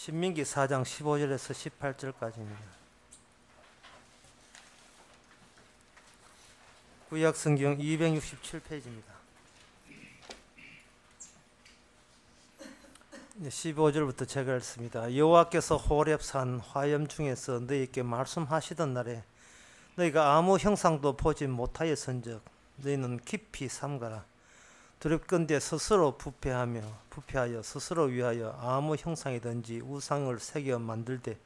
신민기 4장 15절에서 18절까지입니다. 구약성경 267페이지입니다. 15절부터 제가 읽습니다. 여호와께서 호렙산 화염 중에서 너희에게 말씀하시던 날에 너희가 아무 형상도 보지 못하였은즉 너희는 깊이 삼가라. 두렵건대 스스로 부패하여 스스로 위하여 아무 형상이든지 우상을 새겨 만들되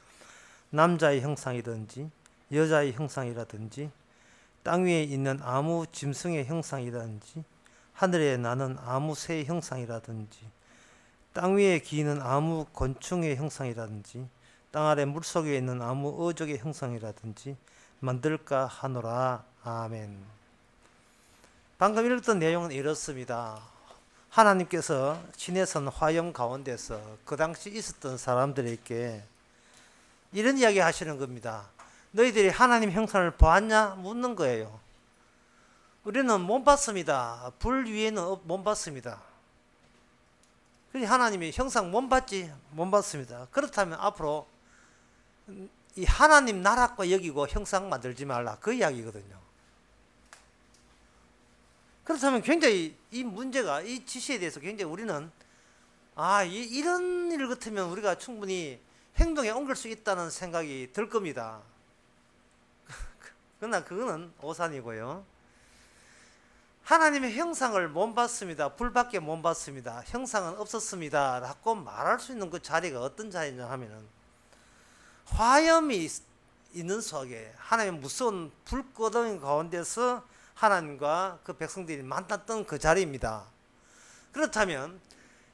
남자의 형상이든지 여자의 형상이라든지 땅 위에 있는 아무 짐승의 형상이라든지 하늘에 나는 아무 새의 형상이라든지 땅 위에 기는 아무 곤충의 형상이라든지 땅 아래 물속에 있는 아무 어족의 형상이라든지 만들까 하노라. 아멘. 방금 읽었던 내용은 이렇습니다. 하나님께서 시내산 화염 가운데서 그 당시 있었던 사람들에게 이런 이야기 하시는 겁니다. 너희들이 하나님 형상을 보았냐? 묻는 거예요. 우리는 못 봤습니다. 불 위에는 못 봤습니다. 하나님이 형상 못 봤지? 못 봤습니다. 그렇다면 앞으로 이 하나님 나라과 여기고 형상 만들지 말라, 그 이야기거든요. 그렇다면 굉장히 이 문제가, 이 지시에 대해서 굉장히 우리는 이런 일 같으면 우리가 충분히 행동에 옮길 수 있다는 생각이 들 겁니다. 그러나 그거는 오산이고요. 하나님의 형상을 못 봤습니다. 불밖에 못 봤습니다. 형상은 없었습니다 라고 말할 수 있는 그 자리가 어떤 자리냐 하면은 화염이 있는 속에 하나님의 무서운 불꽃덩이 가운데서 하나님과 그 백성들이 만났던 그 자리입니다. 그렇다면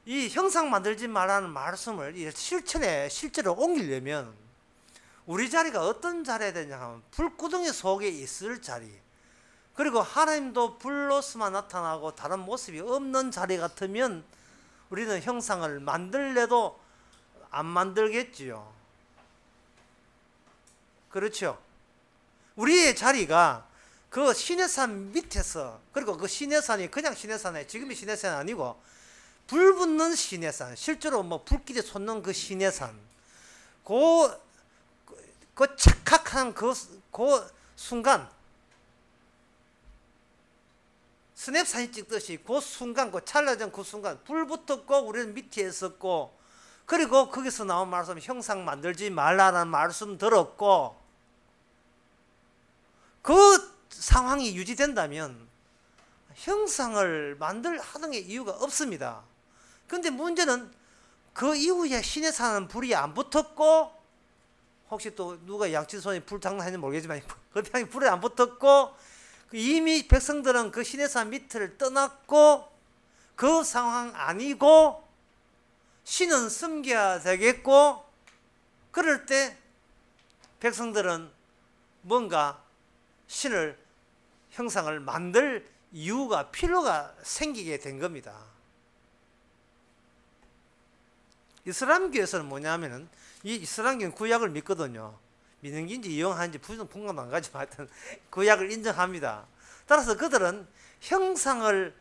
이 형상 만들지 말라는 말씀을 실천에 실제로 옮기려면 우리 자리가 어떤 자리가 되냐 하면 불구덩이 속에 있을 자리, 그리고 하나님도 불로서만 나타나고 다른 모습이 없는 자리 같으면 우리는 형상을 만들래도 안 만들겠지요. 그렇죠? 우리의 자리가 그 시내산 밑에서, 그리고 그 시내산이 그냥 시내산이 지금의 시내산이 아니고 불 붙는 시내산, 실제로 뭐 불길이 솟는 그 시내산, 그 착각한 그 순간, 스냅 사진 찍듯이 그 순간, 그 찰나전 그 순간 불 붙었고 우리는 밑에 있었고, 그리고 거기서 나온 말씀 형상 만들지 말라는 말씀 들었고, 그 상황이 유지된다면 형상을 하는 게 이유가 없습니다. 근데 문제는 그 이후에 신에 사는 불이 안 붙었고, 혹시 또 누가 양치손이 불 장난했는지 모르겠지만 그 땅에 불이 안 붙었고, 이미 백성들은 그 신의 산 밑을 떠났고 그 상황 아니고 신은 섬겨야 되겠고, 그럴 때 백성들은 뭔가 신을 형상을 만들 이유가, 필요가 생기게 된 겁니다. 이슬람교에서는 뭐냐면은, 이 이슬람교는 구약을 믿거든요. 믿는 게인지 이용하는지 분간도 안 가지만 하여튼 구약을 인정합니다. 따라서 그들은 형상을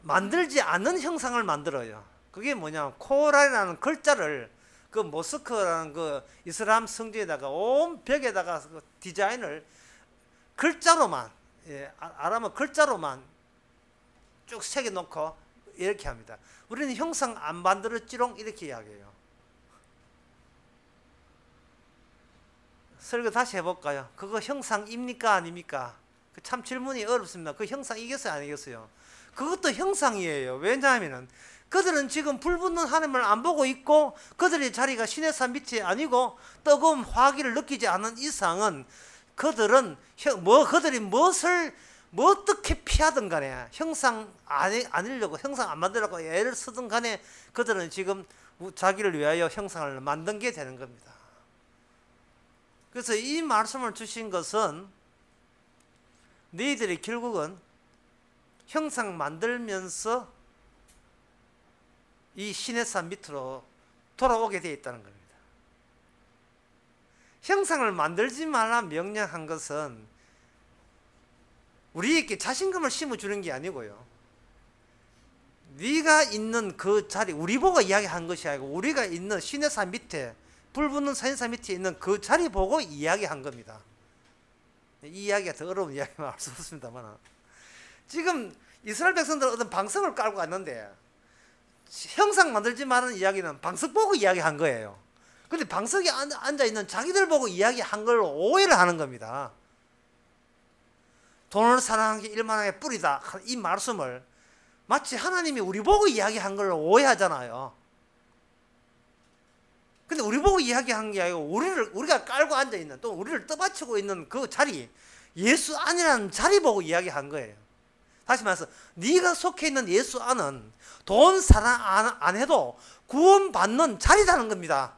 만들지 않는 형상을 만들어요. 그게 뭐냐, 코란이라는 글자를 그 모스크라는 그 이슬람 성지에다가 온 벽에다가 그 디자인을 글자로만, 아람어 글자로만 쭉 새겨 놓고 이렇게 합니다. 우리는 형상 안 만들었지롱 이렇게 이야기해요. 설교 다시 해볼까요? 그거 형상입니까 아닙니까? 참 질문이 어렵습니다. 그 형상이겠어요 아니겠어요? 그것도 형상이에요. 왜냐하면 그들은 지금 불 붙는 하나님을 안 보고 있고, 그들의 자리가 신의 산 밑이 아니고 뜨거운 화기를 느끼지 않은 이상은 그들은 그들이 무엇을 어떻게 피하든 간에 형상 아니려고, 형상 안 만들려고 애를 쓰든 간에 그들은 지금 자기를 위하여 형상을 만든 게 되는 겁니다. 그래서 이 말씀을 주신 것은 너희들이 결국은 형상 만들면서 이 신의 산 밑으로 돌아오게 되어 있다는 겁니다. 형상을 만들지 말라 명령한 것은 우리에게 자신감을 심어주는 게 아니고요, 네가 있는 그 자리, 우리 보고 이야기한 것이 아니고 우리가 있는 시내산 밑에, 불 붙는 산산 밑에 있는 그 자리 보고 이야기한 겁니다. 이 이야기가 더 어려운 이야기만 알 수 없습니다만, 지금 이스라엘 백성들은 어떤 방석을 깔고 왔는데 형상 만들지 말라는 이야기는 방석 보고 이야기한 거예요. 근데 방석에 앉아있는 자기들 보고 이야기한 걸 오해를 하는 겁니다. 돈을 사랑하는 게 일만하게 뿌리다, 이 말씀을 마치 하나님이 우리 보고 이야기한 걸 오해하잖아요. 근데 우리 보고 이야기한 게 아니고 우리가 깔고 앉아있는, 또 우리를 떠받치고 있는 그 자리, 예수 안이라는 자리 보고 이야기한 거예요. 다시 말해서 네가 속해 있는 예수 안은 돈 사랑 안 해도 구원받는 자리라는 겁니다.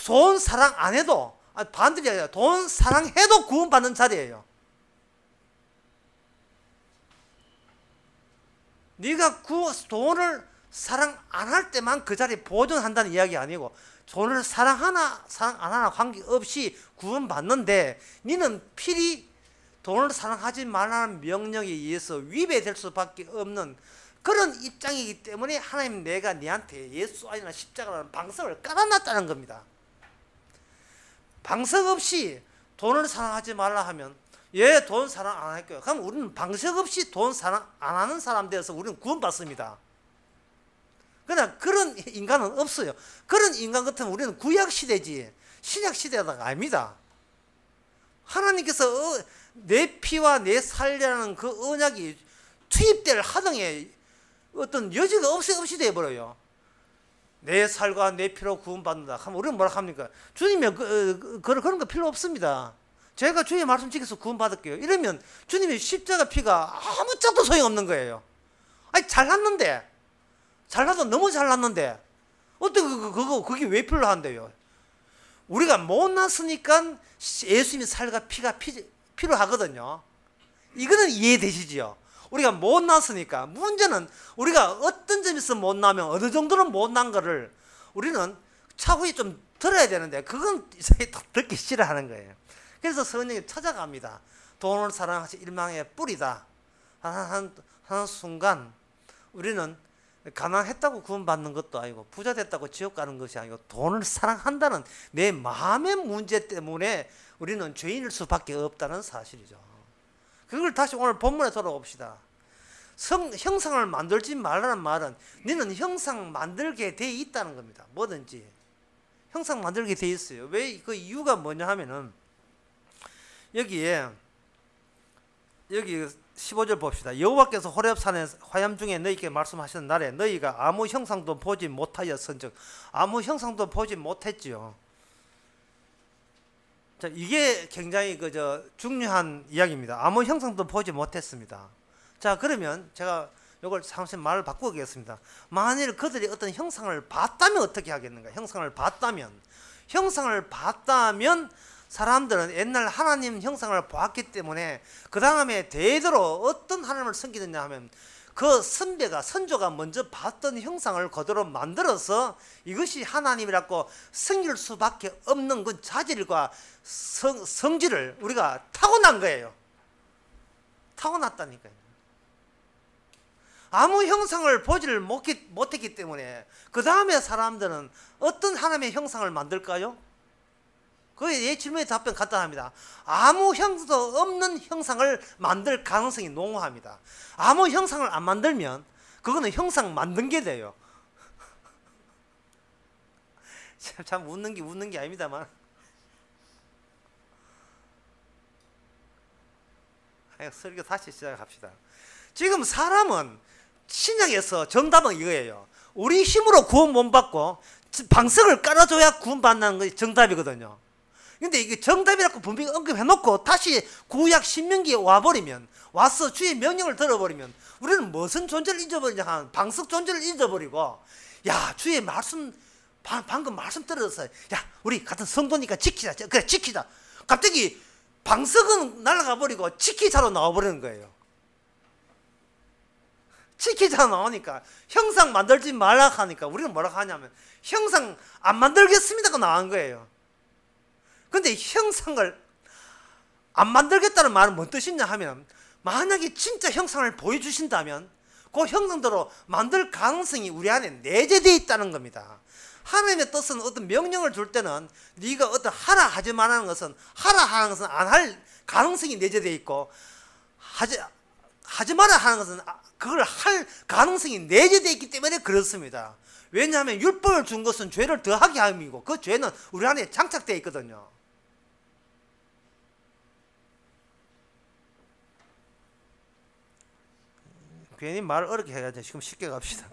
돈 사랑 안 해도, 반대이 아니라 돈 사랑해도 구원받는 자리예요. 네가 돈을 사랑 안 할 때만 그 자리에 보존한다는 이야기 아니고, 돈을 사랑하나 사랑 안 하나 관계없이 구원받는데, 너는 필히 돈을 사랑하지 말라는 명령에 의해서 위배될 수밖에 없는 그런 입장이기 때문에 하나님, 내가 네한테 예수 안이나 십자가라는 방석을 깔아놨다는 겁니다. 방석 없이 돈을 사랑하지 말라 하면, 예, 돈 사랑 안 할게요. 그럼 우리는 방석 없이 돈 사랑 안 하는 사람 되어서 우리는 구원받습니다. 그러나 그런 인간은 없어요. 그런 인간 같으면 우리는 구약시대지 신약시대가 아닙니다. 하나님께서 내 피와 내 살이라는 그 언약이 투입될 하등에 어떤 여지가 없이 되어버려요. 내 살과 내 피로 구원받는다 하면 우리는 뭐라 합니까? 주님이 그런 거 필요 없습니다. 제가 주의 말씀 지켜서 구원받을게요. 이러면 주님의 십자가 피가 아무 짝도 소용없는 거예요. 아니, 잘나도 너무 잘났는데 어떻게 그게 왜 필요한데요? 우리가 못났으니까 예수님의 살과 피가 필요하거든요. 이거는 이해되시지요? 우리가 못났으니까. 문제는 우리가 어떤 점에서 못나면 어느 정도는 못난 거를 우리는 차후에 좀 들어야 되는데, 그건 이상하게 듣기 싫어하는 거예요. 그래서 성령이 찾아갑니다. 돈을 사랑하시 일망의 뿌리다. 하는 순간 우리는 가난했다고 구원받는 것도 아니고 부자 됐다고 지옥 가는 것이 아니고, 돈을 사랑한다는 내 마음의 문제 때문에 우리는 죄인일 수밖에 없다는 사실이죠. 그걸 다시 오늘 본문에 돌아옵시다. 형상을 만들지 말라는 말은 너는 형상 만들게 돼 있다는 겁니다. 뭐든지 형상 만들게 돼 있어요. 왜? 그 이유가 뭐냐 하면은, 여기 15절 봅시다. 여호와께서 호렙산에 화염 중에 너희에게 말씀하시는 날에 너희가 아무 형상도 보지 못하였은즉, 아무 형상도 보지 못했지요. 자, 이게 굉장히 중요한 이야기입니다. 아무 형상도 보지 못했습니다. 자, 그러면 제가 이걸 잠시 말을 바꾸겠습니다. 만일 그들이 어떤 형상을 봤다면 어떻게 하겠는가? 형상을 봤다면 사람들은 옛날 하나님 형상을 보았기 때문에 그 다음에 대대로 어떤 하나님을 섬기느냐 하면, 그 선조가 먼저 봤던 형상을 그대로 만들어서 이것이 하나님이라고 섬길 수밖에 없는 그 자질과 성질을 우리가 타고난 거예요. 타고났다니까요. 아무 형상을 보지를 못했기 때문에 그 다음에 사람들은 어떤 하나님의 형상을 만들까요? 그 질문의 답변 간단합니다. 아무 형상도 없는 형상을 만들 가능성이 농후합니다. 아무 형상을 안 만들면 그거는 형상 만든 게 돼요. 참 웃는 게 아닙니다만. 설교 다시 시작합시다. 지금 사람은 신약에서 정답은 이거예요. 우리 힘으로 구원 못 받고 방석을 깔아줘야 구원받는 것이 정답이거든요. 근데 이게 정답이라고 분명히 언급해놓고 다시 구약 신명기에 와서 주의 명령을 들어버리면 우리는 무슨 존재를 잊어버리냐 하면 방석 존재를 잊어버리고, 야, 주의 말씀 방금 말씀 들어서, 야, 우리 같은 성도니까 지키자. 그래, 지키자. 갑자기 방석은 날아가 버리고 지키자로 나와버리는 거예요. 지키자 나오니까 형상 만들지 말라 하니까 우리는 뭐라 하냐면 형상 안 만들겠습니다가 나온 거예요. 근데 형상을 안 만들겠다는 말은 뭔 뜻이냐 하면, 만약에 진짜 형상을 보여주신다면 그 형상대로 만들 가능성이 우리 안에 내재되어 있다는 겁니다. 하나님의 뜻은 어떤 명령을 줄 때는 네가 어떤 하라 하지 말라는 것은 하라 하는 것은 안 할 가능성이 내재되어 있고 하지 마라 하는 것은 그걸 할 가능성이 내재되어 있기 때문에 그렇습니다. 왜냐하면 율법을 준 것은 죄를 더하게 함이고 그 죄는 우리 안에 장착되어 있거든요. 괜히 말을 어렵게 해가지고 지금 쉽게 갑시다.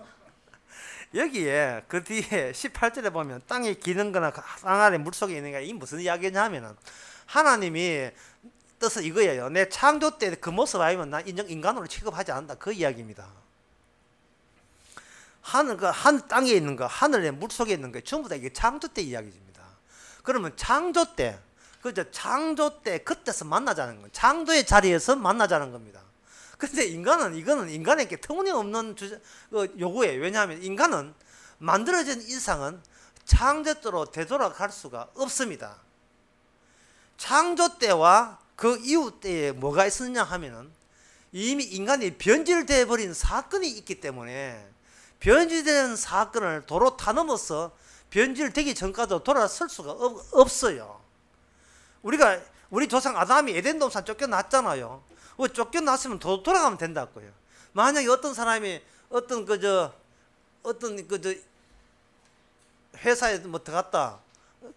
여기에 그 뒤에 18절에 보면 땅에 기는 거나 땅 아래 물속에 있는 게 이 무슨 이야기냐면은 하나님이 뜻은 이거예요. 내 창조 때 그 모습 아니면 난 인간으로 취급하지 않는다. 그 이야기입니다. 하늘 땅에 있는 거, 하늘에 물속에 있는 거 전부 다 이게 창조 때 이야기입니다. 그러면 창조 때, 그죠? 창조 때 그때서 만나자는 거예요. 창조의 자리에서 만나자는 겁니다. 근데 이거는 인간에게 터무니없는 요구예요. 왜냐하면 인간은 만들어진 이상은 창조 때로 되돌아갈 수가 없습니다. 창조 때와 그 이후 때에 뭐가 있었냐 하면은 이미 인간이 변질되어 버린 사건이 있기 때문에 변질된 사건을 도로 타넘어서 변질되기 전까지도 돌아설 수가 없어요. 우리 조상 아담이 에덴 동산 쫓겨났잖아요. 쫓겨났으면 돌아가면 된다고요. 만약에 어떤 사람이 어떤 회사에 뭐 들어갔다.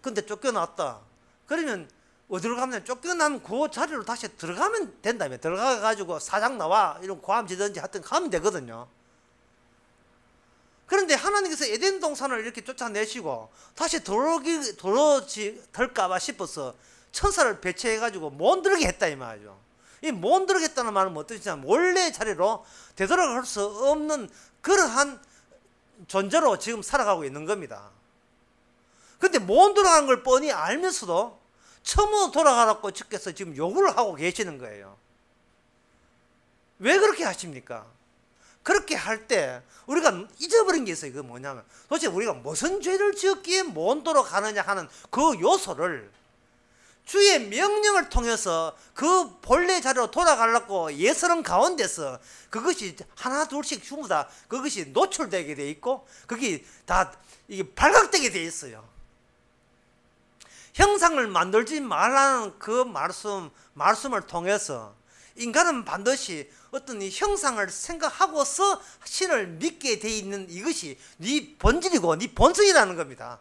근데 쫓겨났다. 그러면 어디로 가면 쫓겨난 그 자리로 다시 들어가면 된다며. 들어가가지고 사장 나와 이런 고함지든지 하여튼 가면 되거든요. 그런데 하나님께서 에덴 동산을 이렇게 쫓아내시고 다시 들어갈까봐 싶어서 천사를 배치해가지고 못 들어게 했다 이 말이죠. 이 못 들어겠다는 말은 뭐 뜻이냐면 원래 자리로 되돌아갈 수 없는 그러한 존재로 지금 살아가고 있는 겁니다. 근데 못 돌아간 걸 뻔히 알면서도 처음으로 돌아가라고 주께서 지금 요구를 하고 계시는 거예요. 왜 그렇게 하십니까? 그렇게 할 때 우리가 잊어버린 게 있어요. 그게 뭐냐면 도대체 우리가 무슨 죄를 지었기에 못 돌아가느냐 하는 그 요소를 주의 명령을 통해서 그 본래 자리로 돌아가려고 예설은 가운데서 그것이 하나 둘씩 전부 다 그것이 노출되게 돼 있고 그게 다 이게 발각되게 돼 있어요. 형상을 만들지 말라는 그 말씀을 통해서 인간은 반드시 어떤 이 형상을 생각하고서 신을 믿게 돼 있는 이것이 네 본질이고 네 본성이라는 겁니다.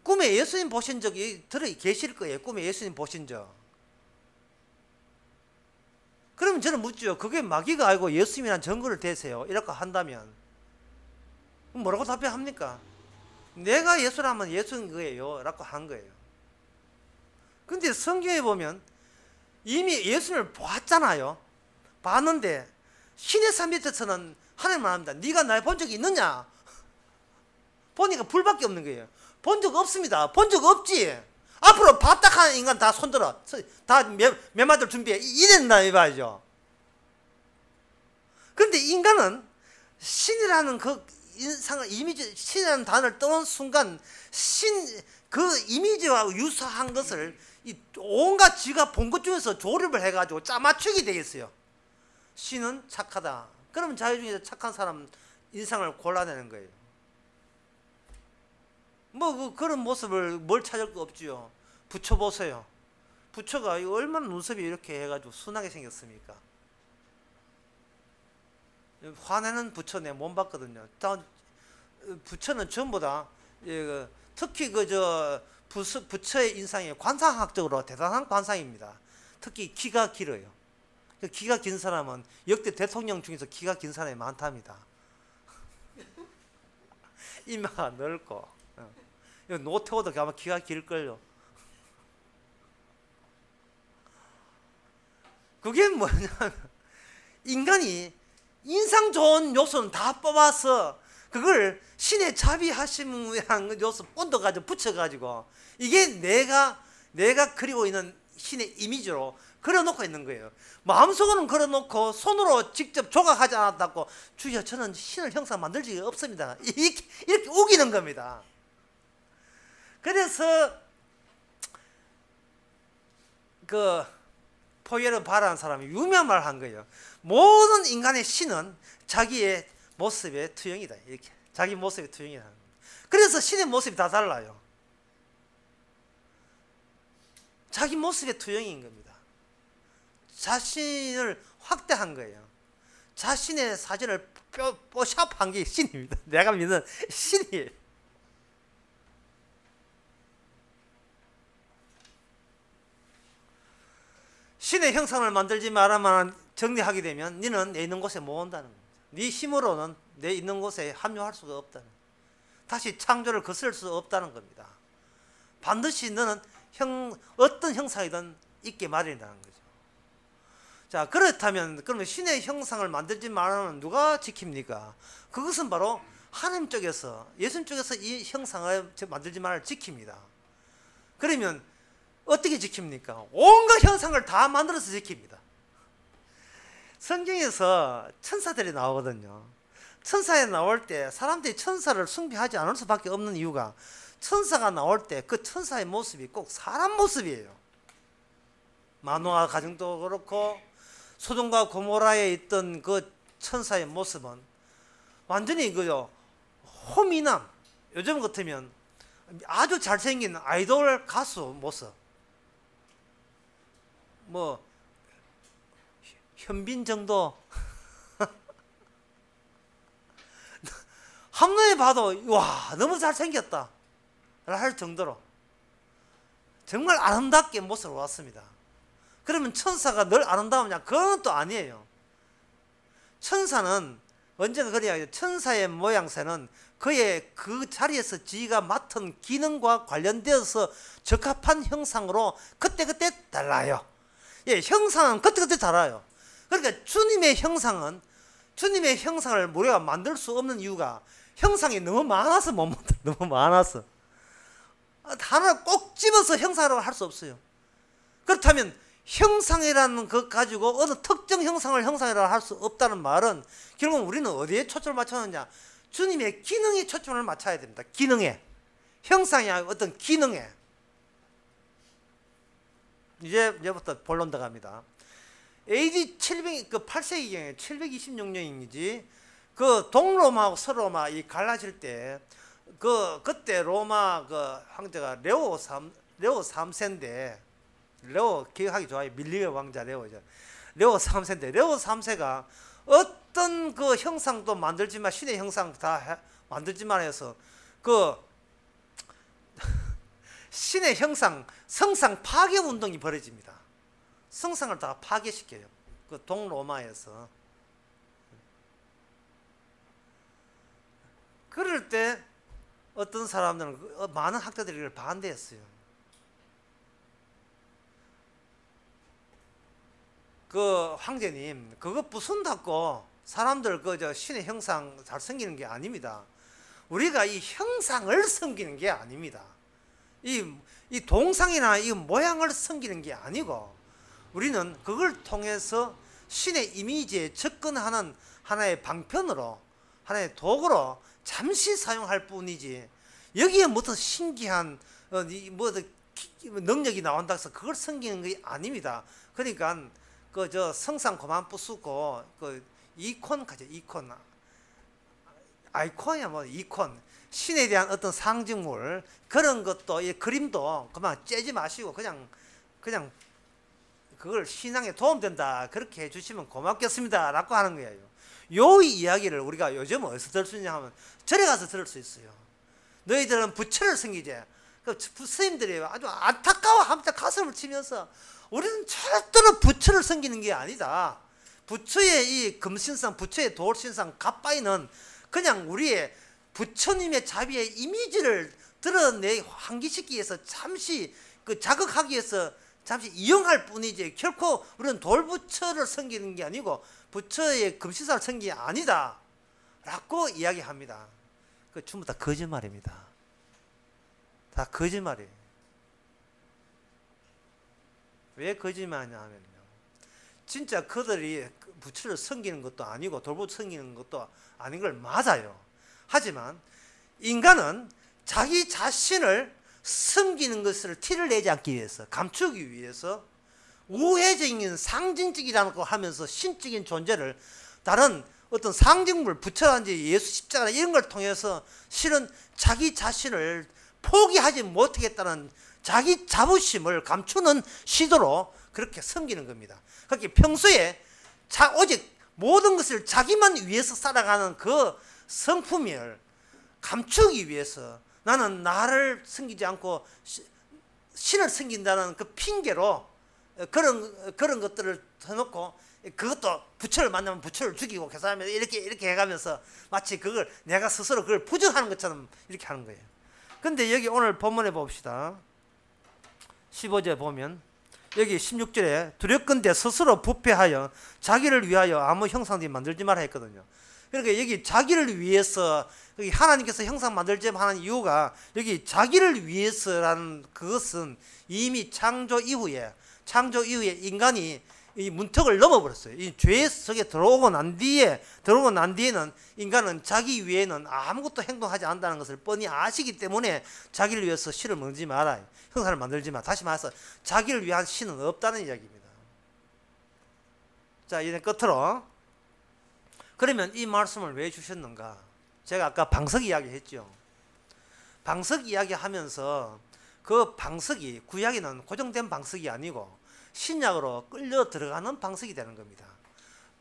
꿈에 예수님 보신 적이 계실 거예요. 꿈에 예수님 보신 적. 그러면 저는 묻죠. 그게 마귀가 아니고 예수님이란 증거를 대세요. 이렇게 한다면 뭐라고 답변합니까? 내가 예수라면 예수인 거예요. 라고 한 거예요. 근데 성경에 보면 이미 예수님을 봤잖아요. 봤는데 신의 산 밑에서는 하나님 말합니다. 네가 날 본 적이 있느냐? 보니까 불밖에 없는 거예요. 본 적 없습니다. 본 적 없지. 앞으로 봤다 하는 인간 다 손들어. 다 메마들 준비해. 이랬나 이봐야죠. 근데 인간은 신이라는 그 인상을 이미지 신이라는 단어를 떠는 순간 그 이미지와 유사한 것을 온갖 지가 본 것 중에서 조립을 해가지고 짜맞추게 되겠어요. 신은 착하다. 그러면 자기 중에서 착한 사람 인상을 골라내는 거예요. 뭐 그런 모습을 뭘 찾을 거 없지요. 부처 보세요. 부처가 얼마나 눈썹이 이렇게 해가지고 순하게 생겼습니까? 화내는 부처 내 못 봤거든요. 부처는 전부 다 특히 부처의 인상이 관상학적으로 대단한 관상입니다. 특히 키가 길어요. 키가 긴 사람은 역대 대통령 중에서 키가 긴 사람이 많답니다. 이마가 넓고 노태우도 아마 키가 길걸요. 그게 뭐냐면 인간이 인상 좋은 요소는 다 뽑아서 그걸 신의 자비하심이라는 요소 얹어가지고 붙여가지고 이게 내가 그리고 있는 신의 이미지로 그려놓고 있는 거예요. 마음속으로는 그려놓고 손으로 직접 조각하지 않았다고 주여 저는 신을 형상 만들 적이 없습니다. 이렇게 우기는 겁니다. 그래서 포에르 바라는 사람이 유명한 말을 한 거예요. 모든 인간의 신은 자기의 모습의 투영이다. 이렇게 자기 모습의 투영이다. 그래서 신의 모습이 다 달라요. 자기 모습의 투영인 겁니다. 자신을 확대한 거예요. 자신의 사진을 뽀샵한 게 신입니다. 내가 믿는 신이에요. 신의 형상을 만들지 말아만 정리하게 되면 너는 내 있는 곳에 못 온다는 겁니다. 네 힘으로는 내 있는 곳에 합류할 수가 없다는, 다시 창조를 거스를 수 없다는 겁니다. 반드시 너는 어떤 형상이든 있게 마련이라는 거죠. 자, 그렇다면 그러면 신의 형상을 만들지 말아는 누가 지킵니까? 그것은 바로 하나님 쪽에서, 예수님 쪽에서 이 형상을 만들지 말을 지킵니다. 그러면 어떻게 지킵니까? 온갖 형상을 다 만들어서 지킵니다. 성경에서 천사들이 나오거든요. 천사에 나올 때 사람들이 천사를 숭배하지 않을 수밖에 없는 이유가, 천사가 나올 때 그 천사의 모습이 꼭 사람 모습이에요. 마노아 가정도 그렇고 소돔과 고모라에 있던 그 천사의 모습은 완전히 그요 호미남, 요즘 같으면 아주 잘생긴 아이돌 가수 모습, 뭐 현빈 정도 한눈에 봐도 와 너무 잘생겼다 할 정도로 정말 아름답게 모습을 왔습니다. 그러면 천사가 늘 아름다우냐? 그건 또 아니에요. 천사는 언제나 그래야 천사의 모양새는 그의 그 자리에서 지가 맡은 기능과 관련되어서 적합한 형상으로 그때그때 달라요. 예, 형상은 그때그때 달라요. 그러니까 주님의 형상은, 주님의 형상을 우리가 만들 수 없는 이유가 형상이 너무 많아서 못 만들어. 너무 많아서 하나 꼭 집어서 형상이라고 할 수 없어요. 그렇다면 형상이라는 것 가지고 어느 특정 형상을 형상이라고 할 수 없다는 말은 결국 우리는 어디에 초점을 맞춰느냐? 주님의 기능에 초점을 맞춰야 됩니다. 기능에. 형상이 아니고 어떤 기능에. 이제부터 본론 들어갑니다. AD 8세기경에 726년이지 그 동로마하고 서로마 이 갈라질 때 그때 로마 그 황제가 레오 3세인데, 레오 기억하기 좋아요. 밀리의 왕자 레오죠. 레오 3세인데 레오 3세가 어떤 그 형상도 만들지만 신의 형상 다 만들지만 해서 그 신의 형상 성상 파괴 운동이 벌어집니다. 성상을 다 파괴시켜요. 그 동로마에서. 그럴 때 어떤 사람들은 많은 학자들이 이걸 반대했어요. 그 황제님 그거 부순다고 사람들 그 신의 형상 잘 섬기는 게 아닙니다. 우리가 이 형상을 섬기는 게 아닙니다. 이 동상이나 이 모양을 섬기는 게 아니고 우리는 그걸 통해서 신의 이미지에 접근하는 하나의 방편으로, 하나의 도구로 잠시 사용할 뿐이지 여기에 무슨 신기한 능력이 나온다 해서 그걸 섬기는 게 아닙니다. 그러니까 성상 그만 부수고 이콘 가죠. 이콘 아이콘이야 뭐 이콘 신에 대한 어떤 상징물 그런 것도 이 그림도 그만 째지 마시고 그냥 그걸 신앙에 도움된다 그렇게 해주시면 고맙겠습니다 라고 하는 거예요. 요 이야기를 우리가 요즘 어디서 들을 수 있냐 하면 절에 가서 들을 수 있어요. 너희들은 부처를 섬기지. 그 스님들이 아주 안타까워하면서 가슴을 치면서 우리는 절대로 부처를 섬기는 게 아니다. 부처의 이 금신상, 부처의 돌신상, 갓바위는 그냥 우리의 부처님의 자비의 이미지를 드러내 환기시키기 위해서 잠시 자극하기 위해서 잠시 이용할 뿐이지 결코 우리는 돌부처를 섬기는 게 아니고 부처의 금신상을 섬기는 게 아니다 라고 이야기합니다. 그 전부 다 거짓말입니다. 다 거짓말이에요. 왜 거짓말이냐 하면요, 진짜 그들이 부처를 섬기는 것도 아니고 돌부처 섬기는 것도 아닌 걸 맞아요. 하지만 인간은 자기 자신을 섬기는 것을 티를 내지 않기 위해서, 감추기 위해서 우회적인 상징적이라는 거 하면서 신적인 존재를 다른 어떤 상징물, 부처라든지 예수 십자가나 이런 걸 통해서 실은 자기 자신을 포기하지 못하겠다는 자기 자부심을 감추는 시도로 그렇게 섬기는 겁니다. 그렇게 평소에 오직 모든 것을 자기만 위해서 살아가는 그 성품을 감추기 위해서 나는 나를 섬기지 않고 신을 섬긴다는 그 핑계로 그런 것들을 해놓고, 그것도 부처를 만나면 부처를 죽이고 계산하면서 이렇게 해가면서 마치 그걸 내가 스스로 그걸 부정하는 것처럼 이렇게 하는 거예요. 근데 여기 오늘 본문에 봅시다. 15절 보면 여기 16절에 두렵건대 스스로 부패하여 자기를 위하여 아무 형상도 만들지 말라 했거든요. 그러니까 여기 자기를 위해서, 여기 하나님께서 형상 만들지 하는 이유가 여기 자기를 위해서라는 그것은 이미 창조 이후에 인간이 이 문턱을 넘어버렸어요. 이 죄 속에 들어오고 난 뒤에는 인간은 자기 위에는 아무것도 행동하지 않는다는 것을 뻔히 아시기 때문에 자기를 위해서 신을 만들지 마라, 형상을 만들지 마. 다시 말해서 자기를 위한 신은 없다는 이야기입니다. 자, 이제 끝으로, 그러면 이 말씀을 왜 주셨는가? 제가 아까 방석 이야기 했죠. 방석 이야기 하면서 그 방석이 구약에는 고정된 방석이 아니고 신약으로 끌려 들어가는 방석이 되는 겁니다.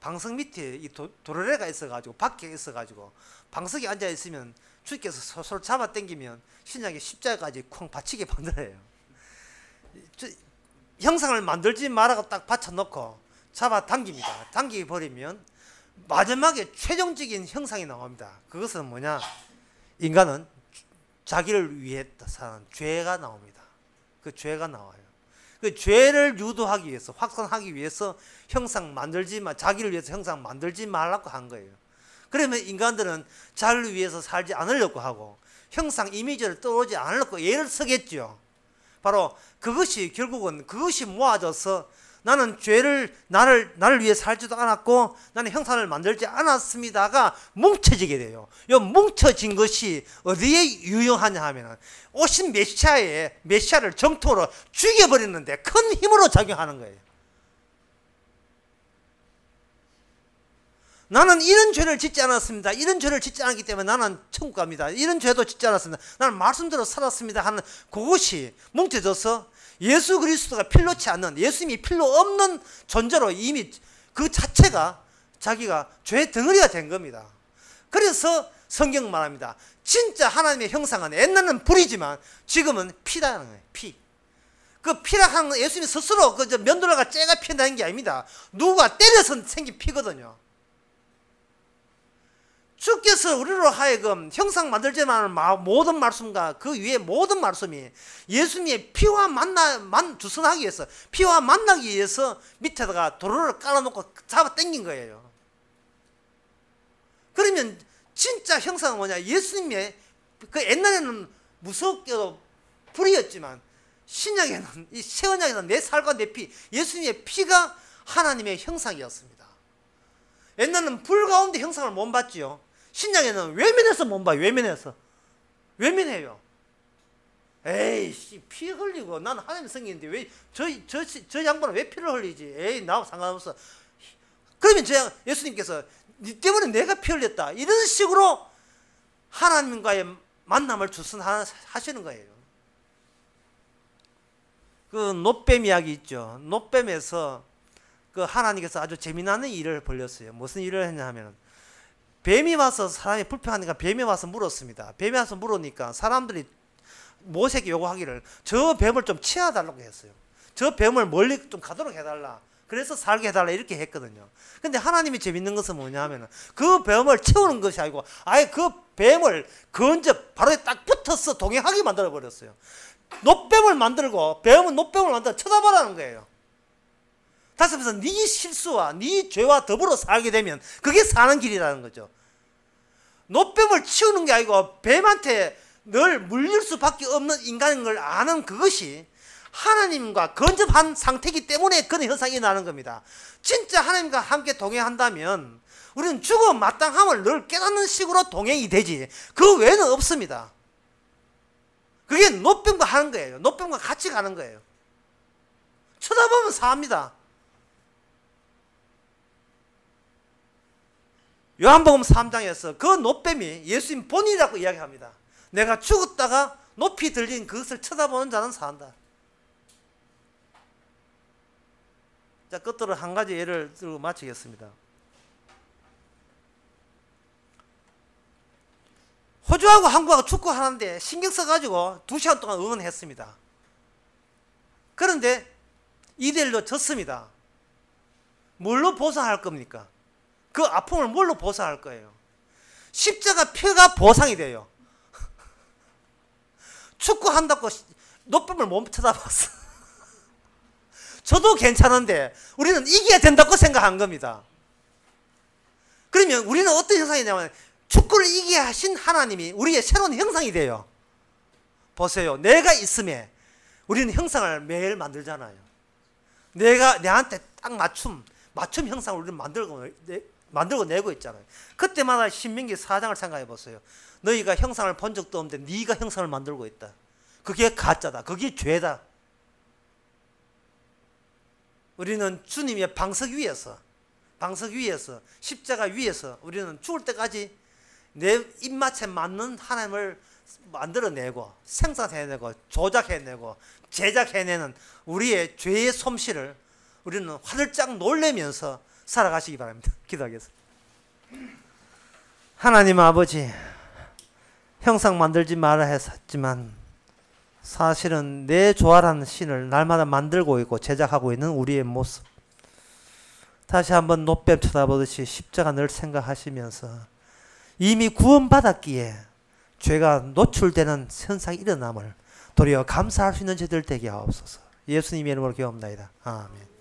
방석 밑에 이 도르래가 있어가지고, 밖에 있어가지고 방석에 앉아 있으면 주께서 서로 잡아 당기면 신약의 십자가까지 콩 받치게 만들어요. 형상을 만들지 말라고 딱 받쳐놓고 잡아 당깁니다. 당기게 버리면 마지막에 최종적인 형상이 나옵니다. 그것은 뭐냐? 인간은 자기를 위해 사는 죄가 나옵니다. 그 죄가 나와요. 그 죄를 유도하기 위해서, 확산하기 위해서 자기를 위해서 형상 만들지 말라고 한 거예요. 그러면 인간들은 자기를 위해서 살지 않으려고 하고 형상 이미지를 떠오르지 않으려고 애를 쓰겠죠. 바로 그것이 결국은 그것이 모아져서 나는 나를 위해 살지도 않았고 나는 형상을 만들지 않았습니다가 뭉쳐지게 돼요. 이 뭉쳐진 것이 어디에 유용하냐 하면 오신 메시아를 정통으로 죽여버리는데 큰 힘으로 작용하는 거예요. 나는 이런 죄를 짓지 않았습니다. 이런 죄를 짓지 않았기 때문에 나는 천국 갑니다. 이런 죄도 짓지 않았습니다. 나는 말씀대로 살았습니다 하는 그것이 뭉쳐져서 예수 그리스도가 필요치 않는, 예수님이 필요 없는 존재로 이미 그 자체가 자기가 죄 덩어리가 된 겁니다. 그래서 성경 말합니다. 진짜 하나님의 형상은 옛날은 불이지만 지금은 피라는 거예요. 피. 그 피라는 건 예수님이 스스로 면도라가 째가 피어나는 게 아닙니다. 누가 때려서 생긴 피거든요. 주께서 우리로 하여금 형상 만들지 말라는 모든 말씀과 그 위에 모든 말씀이 예수님의 피와 주선하기 위해서, 피와 만나기 위해서 밑에다가 도로를 깔아놓고 잡아 당긴 거예요. 그러면 진짜 형상은 뭐냐? 예수님의 그 옛날에는 무섭게도 불이었지만 신약에는, 이 새 언약에는 내 살과 내 피, 예수님의 피가 하나님의 형상이었습니다. 옛날에는 불 가운데 형상을 못 봤지요. 신약에는 외면해서 못 봐요. 외면해요. 에이, 피 흘리고 나는 하나님 성인인데 왜 저 양반은 왜 피를 흘리지? 에이, 나하고 상관없어. 그러면 예수님께서 니 때문에 내가 피 흘렸다, 이런 식으로 하나님과의 만남을 주선하시는 거예요. 그 놋뱀 이야기 있죠. 놋뱀에서 그 하나님께서 아주 재미나는 일을 벌렸어요. 무슨 일을 했냐 하면, 뱀이 와서 사람이 불평하니까 뱀이 와서 물었습니다. 뱀이 와서 물으니까 사람들이 모세에게 요구하기를 저 뱀을 좀 치워달라고 했어요. 저 뱀을 멀리 좀 가도록 해달라. 그래서 살게 해달라, 이렇게 했거든요. 근데 하나님이 재밌는 것은 뭐냐 하면 그 뱀을 채우는 것이 아니고 아예 그 뱀을 바로 딱 붙어서 동행하게 만들어 버렸어요. 놋뱀을 만들고 뱀은 놋뱀을 만들어 쳐다보라는 거예요. 다시 말해서 네 실수와 네 죄와 더불어 살게 되면 그게 사는 길이라는 거죠. 놋뱀을 치우는 게 아니고 뱀한테 늘 물릴 수밖에 없는 인간인 걸 아는 그것이 하나님과 근접한 상태이기 때문에 그런 현상이 나는 겁니다. 진짜 하나님과 함께 동행한다면 우리는 죽음 마땅함을 늘 깨닫는 식으로 동행이 되지 그 외에는 없습니다. 그게 놋뱀과 하는 거예요. 놋뱀과 같이 가는 거예요. 쳐다보면 사합니다. 요한복음 3장에서 그 노뱀이 예수님 본인이라고 이야기합니다. 내가 죽었다가 높이 들린 그것을 쳐다보는 자는 산다. 자, 끝으로 한 가지 예를 들고 마치겠습니다. 호주하고 한국하고 축구하는데 신경 써가지고 2시간 동안 응원했습니다. 그런데 2대1로 졌습니다. 뭘로 보상할 겁니까? 그 아픔을 뭘로 보상할 거예요? 십자가 표가 보상이 돼요. 축구한다고 노뱀을 못 쳐다봤어. 저도 괜찮은데 우리는 이겨야 된다고 생각한 겁니다. 그러면 우리는 어떤 형상이냐면 축구를 이기게 하신 하나님이 우리의 새로운 형상이 돼요. 보세요. 내가 있음에 우리는 형상을 매일 만들잖아요. 내한테 딱 맞춤 형상을 우리는 만들고 내고 있잖아요. 그때마다 신명기 4장을 생각해 보세요. 너희가 형상을 본 적도 없는데 네가 형상을 만들고 있다. 그게 가짜다. 그게 죄다. 우리는 주님의 방석 위에서 십자가 위에서 우리는 죽을 때까지 내 입맛에 맞는 하나님을 만들어내고 생산해내고 조작해내고 제작해내는 우리의 죄의 솜씨를 우리는 화들짝 놀래면서 살아가시기 바랍니다. 기도하겠습니다. 하나님 아버지, 형상 만들지 마라 했지만 사실은 내 조화라는 신을 날마다 만들고 있고 제작하고 있는 우리의 모습, 다시 한번 노뱀 쳐다보듯이 십자가 늘 생각하시면서 이미 구원받았기에 죄가 노출되는 현상이 일어남을 도리어 감사할 수 있는 저들 되게 하옵소서. 예수님의 이름으로 기도합니다. 아멘.